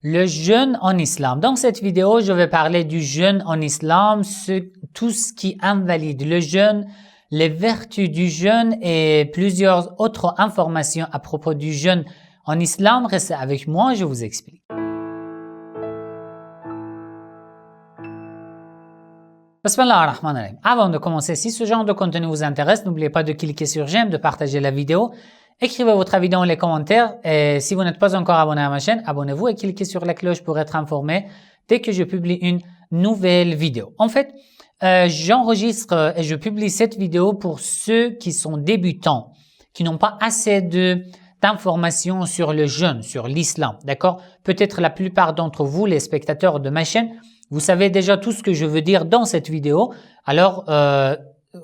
Le jeûne en islam. Dans cette vidéo, je vais parler du jeûne en islam, tout ce qui invalide le jeûne, les vertus du jeûne et plusieurs autres informations à propos du jeûne en islam. Restez avec moi, je vous explique. Bismillah ar-Rahman ar-Rahim. Avant de commencer, si ce genre de contenu vous intéresse, n'oubliez pas de cliquer sur j'aime, de partager la vidéo. Écrivez votre avis dans les commentaires et si vous n'êtes pas encore abonné à ma chaîne, abonnez-vous et cliquez sur la cloche pour être informé dès que je publie une nouvelle vidéo. En fait, j'enregistre et je publie cette vidéo pour ceux qui sont débutants, qui n'ont pas assez d'informations sur le jeûne, sur l'islam, d'accord? Peut-être la plupart d'entre vous, les spectateurs de ma chaîne, vous savez déjà tout ce que je veux dire dans cette vidéo. Alors,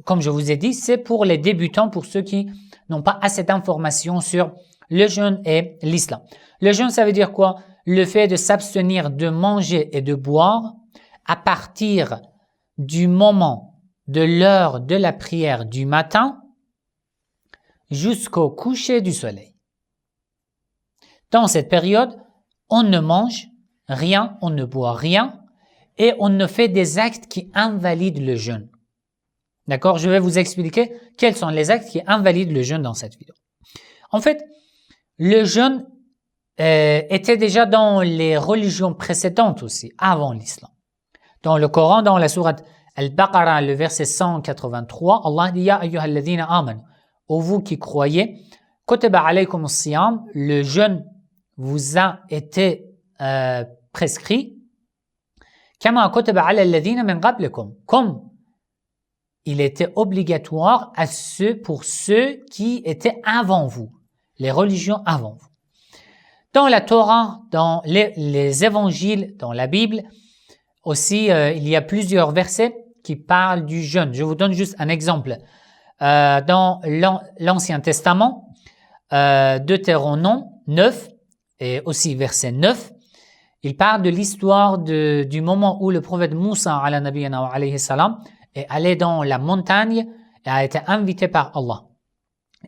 comme je vous ai dit, c'est pour les débutants, pour ceux qui n'ont pas assez d'informations sur le jeûne et l'islam. Le jeûne, ça veut dire quoi? Le fait de s'abstenir de manger et de boire à partir du moment de l'heure de la prière du matin jusqu'au coucher du soleil. Dans cette période, on ne mange rien, on ne boit rien et on ne fait des actes qui invalident le jeûne. D'accord? Je vais vous expliquer quels sont les actes qui invalident le jeûne dans cette vidéo. En fait, le jeûne était déjà dans les religions précédentes aussi, avant l'islam. Dans le Coran, dans la sourate Al-Baqarah, le verset 183, Allah dit « Ya ayyuhalladhina amanu » ô vous qui croyez, « Kutiba alaykum as-siyam » le jeûne vous a été prescrit « Kama kutiba ala alladhina min qablikum » comme il était obligatoire pour ceux qui étaient avant vous, les religions avant vous. Dans la Torah, dans les évangiles, dans la Bible, aussi il y a plusieurs versets qui parlent du jeûne. Je vous donne juste un exemple. Dans l'Ancien Testament, Deutéronome 9 et aussi verset 9, il parle de l'histoire du moment où le prophète Moussa alayhi salam est allé dans la montagne et a été invité par Allah.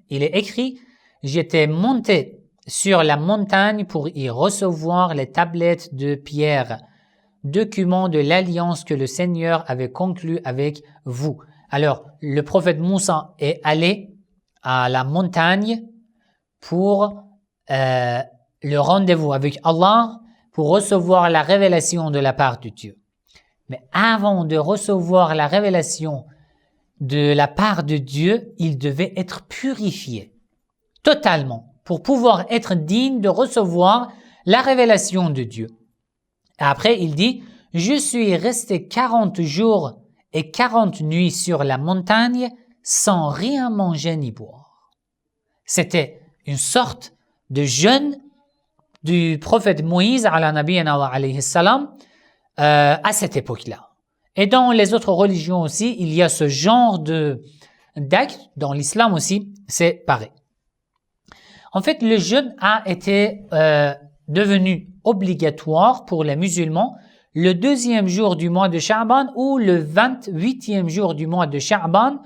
Il est écrit « J'étais monté sur la montagne pour y recevoir les tablettes de pierre, document de l'alliance que le Seigneur avait conclue avec vous. » Alors, le prophète Moussa est allé à la montagne pour le rendez-vous avec Allah pour recevoir la révélation de la part de Dieu. Mais avant de recevoir la révélation de la part de Dieu, il devait être purifié totalement pour pouvoir être digne de recevoir la révélation de Dieu. Et après, il dit « Je suis resté 40 jours et 40 nuits sur la montagne sans rien manger ni boire. » C'était une sorte de jeûne du prophète Moïse alayhi salam à cette époque-là. Et dans les autres religions aussi, il y a ce genre d'acte. Dans l'islam aussi, c'est pareil. En fait, le jeûne a été devenu obligatoire pour les musulmans le 2e jour du mois de Sha'ban ou le 28e jour du mois de Sha'ban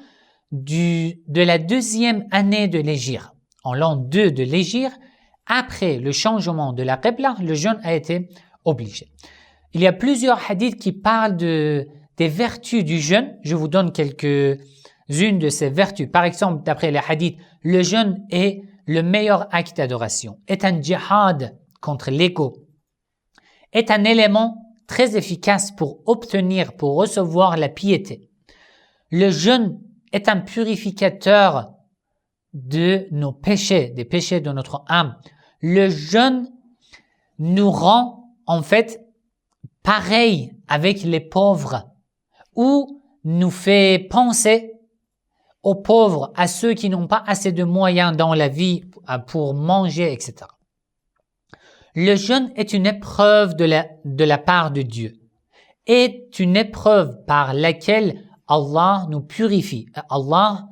de la 2e année de l'Hégire. En l'an 2 de l'Hégire, après le changement de la Qibla, le jeûne a été obligé. Il y a plusieurs hadiths qui parlent des vertus du jeûne. Je vous donne quelques-unes de ces vertus. Par exemple, d'après les hadiths, le jeûne est le meilleur acte d'adoration, est un djihad contre l'ego, est un élément très efficace pour recevoir la piété. Le jeûne est un purificateur de nos péchés, des péchés de notre âme. Le jeûne nous rend en fait pareil avec les pauvres ou nous fait penser aux pauvres, à ceux qui n'ont pas assez de moyens dans la vie pour manger, etc. Le jeûne est une épreuve de la part de Dieu, est une épreuve par laquelle Allah nous purifie. Allah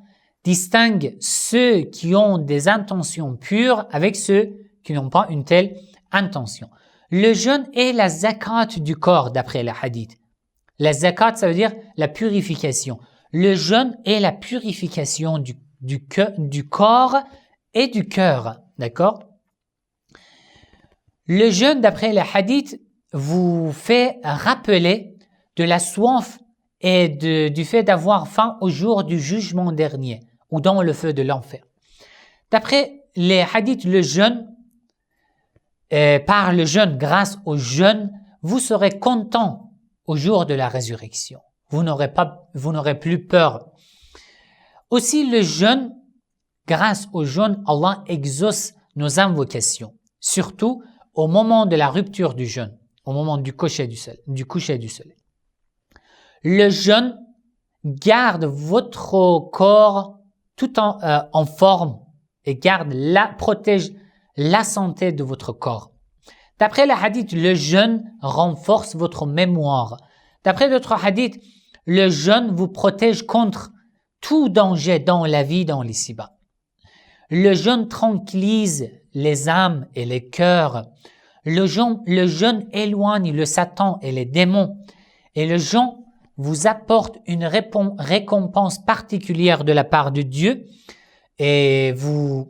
distingue ceux qui ont des intentions pures avec ceux qui n'ont pas une telle intention. Le jeûne est la zakat du corps d'après les hadiths. La zakat, ça veut dire la purification. Le jeûne est la purification du corps et du cœur. D'accord? Le jeûne, d'après les hadiths, vous fait rappeler de la soif et du fait d'avoir faim au jour du jugement dernier ou dans le feu de l'enfer. D'après les hadiths, le jeûne, par le jeûne, grâce au jeûne, vous serez content au jour de la résurrection. Vous n'aurez plus peur. Aussi, le jeûne, grâce au jeûne, Allah exauce nos invocations, surtout au moment de la rupture du jeûne, au moment du coucher du soleil. Le jeûne garde votre corps tout en forme et protège la santé de votre corps. D'après le hadith, le jeûne renforce votre mémoire. D'après d'autres hadiths, le jeûne vous protège contre tout danger dans la vie, dans l'ici-bas. Le jeûne tranquillise les âmes et les cœurs. Le jeûne éloigne le Satan et les démons. Et le jeûne vous apporte une récompense particulière de la part de Dieu et vous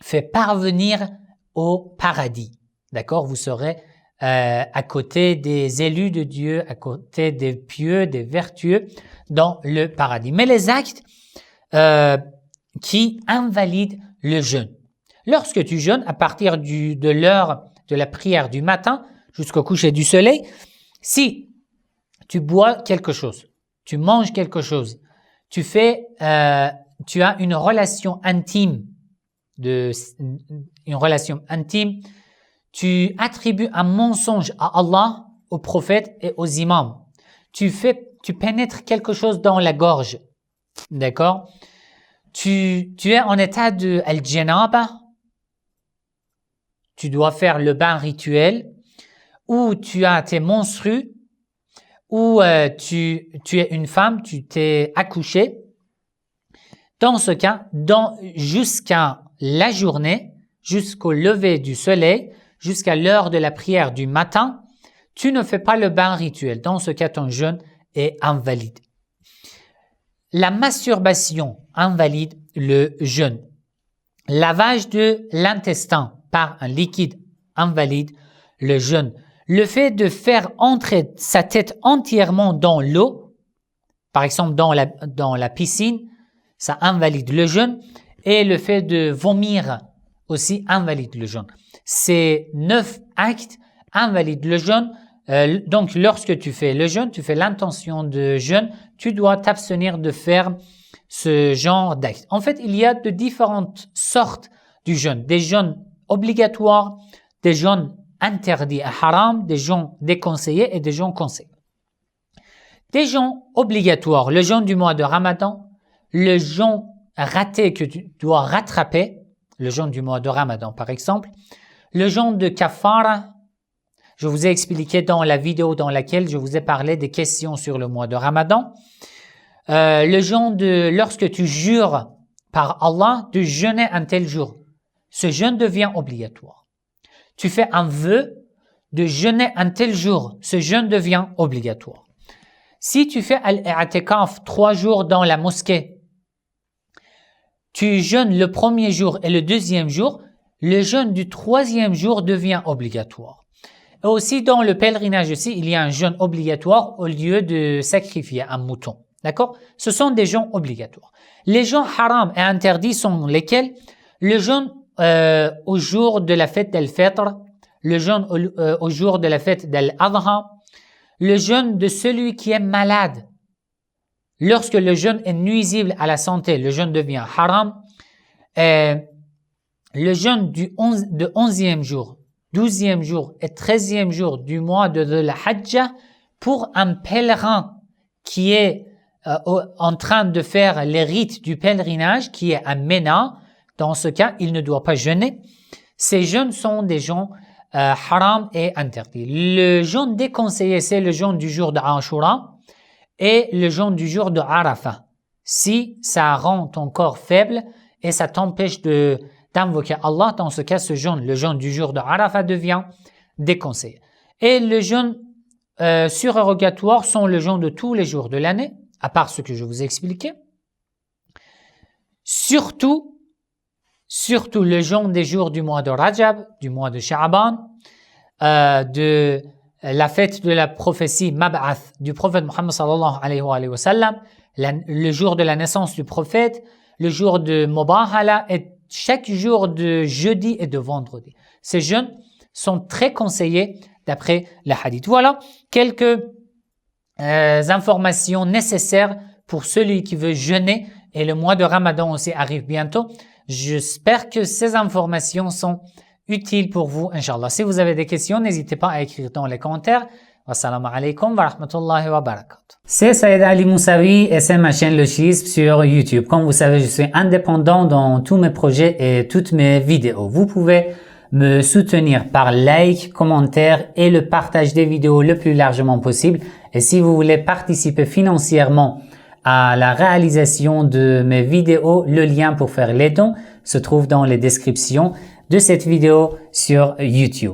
fait parvenir au paradis. D'accord? Vous serez à côté des élus de Dieu, à côté des pieux, des vertueux dans le paradis. Mais les actes qui invalident le jeûne. Lorsque tu jeûnes, à partir de l'heure de la prière du matin jusqu'au coucher du soleil, si tu bois quelque chose, tu manges quelque chose, tu as une relation intime, tu attribues un mensonge à Allah, aux prophètes et aux imams. Tu pénètres quelque chose dans la gorge, d'accord? Tu es en état de al-janaba, tu dois faire le bain rituel, ou tu as tes menstrues, ou tu es une femme, tu t'es accouché. Dans ce cas, jusqu'à la journée, jusqu'au lever du soleil, jusqu'à l'heure de la prière du matin, tu ne fais pas le bain rituel. Dans ce cas, ton jeûne est invalide. La masturbation invalide le jeûne. Lavage de l'intestin par un liquide invalide le jeûne. Le fait de faire entrer sa tête entièrement dans l'eau, par exemple dans la piscine, ça invalide le jeûne. Et le fait de vomir aussi invalide le jeûne. Ces 9 actes invalident le jeûne. Donc, lorsque tu fais le jeûne, tu fais l'intention de jeûne, tu dois t'abstenir de faire ce genre d'actes. En fait, il y a de différentes sortes du jeûne. Des jeûnes obligatoires, des jeûnes interdits à haram, des jeûnes déconseillés et des jeûnes conseillés. Des jeûnes obligatoires, le jeûne du mois de Ramadan, le jeûne raté que tu dois rattraper, le jeûne du mois de Ramadan par exemple, le jeûne de kafara, je vous ai expliqué dans la vidéo dans laquelle je vous ai parlé des questions sur le mois de Ramadan, le jeûne de lorsque tu jures par Allah de jeûner un tel jour, ce jeûne devient obligatoire. Tu fais un vœu de jeûner un tel jour, ce jeûne devient obligatoire. Si tu fais al-i'tikaf 3 jours dans la mosquée, tu jeûnes le premier jour et le deuxième jour, le jeûne du 3e jour devient obligatoire. Et aussi dans le pèlerinage aussi, il y a un jeûne obligatoire au lieu de sacrifier un mouton. D'accord? Ce sont des jeûnes obligatoires. Les jeûnes haram et interdits sont lesquels? Le jeûne au jour de la fête d'Al-Fitr, le jeûne au jour de la fête d'Al-Adha, le jeûne de celui qui est malade. Lorsque le jeûne est nuisible à la santé, le jeûne devient haram. Le jeûne de 11e jour, 12e jour et 13e jour du mois de la Hajjah pour un pèlerin qui est en train de faire les rites du pèlerinage, qui est à Ména. Dans ce cas, il ne doit pas jeûner. Ces jeûnes sont des jeûnes haram et interdits. Le jeûne déconseillé, c'est le jeûne du jour de Ashura et le jeûne du jour de Arafah. Si ça rend ton corps faible et ça t'empêche d'invoquer Allah, dans ce cas, le jeûne du jour de Arafah devient déconseillé. Et le jeûne surérogatoire sont le jeûne de tous les jours de l'année, à part ce que je vous ai expliqué. Surtout, surtout le jeûne des jours du mois de Rajab, du mois de Sha'ban, de la fête de la prophétie Mab'ath du prophète Muhammad sallallahu alayhi wa sallam, le jour de la naissance du prophète, le jour de Mubahala et chaque jour de jeudi et de vendredi. Ces jeûnes sont très conseillés d'après le hadith. Voilà quelques informations nécessaires pour celui qui veut jeûner, et le mois de Ramadan aussi arrive bientôt. J'espère que ces informations sont utiles pour vous, Inch'Allah. Si vous avez des questions, n'hésitez pas à écrire dans les commentaires. Wassalamu alaikum wa rahmatullahi wa barakatuh. C'est Saïd Ali Moussaoui et c'est ma chaîne Le Schisme sur YouTube. Comme vous savez, je suis indépendant dans tous mes projets et toutes mes vidéos. Vous pouvez me soutenir par like, commentaire et le partage des vidéos le plus largement possible. Et si vous voulez participer financièrement à la réalisation de mes vidéos, le lien pour faire les dons se trouve dans les descriptions de cette vidéo sur YouTube.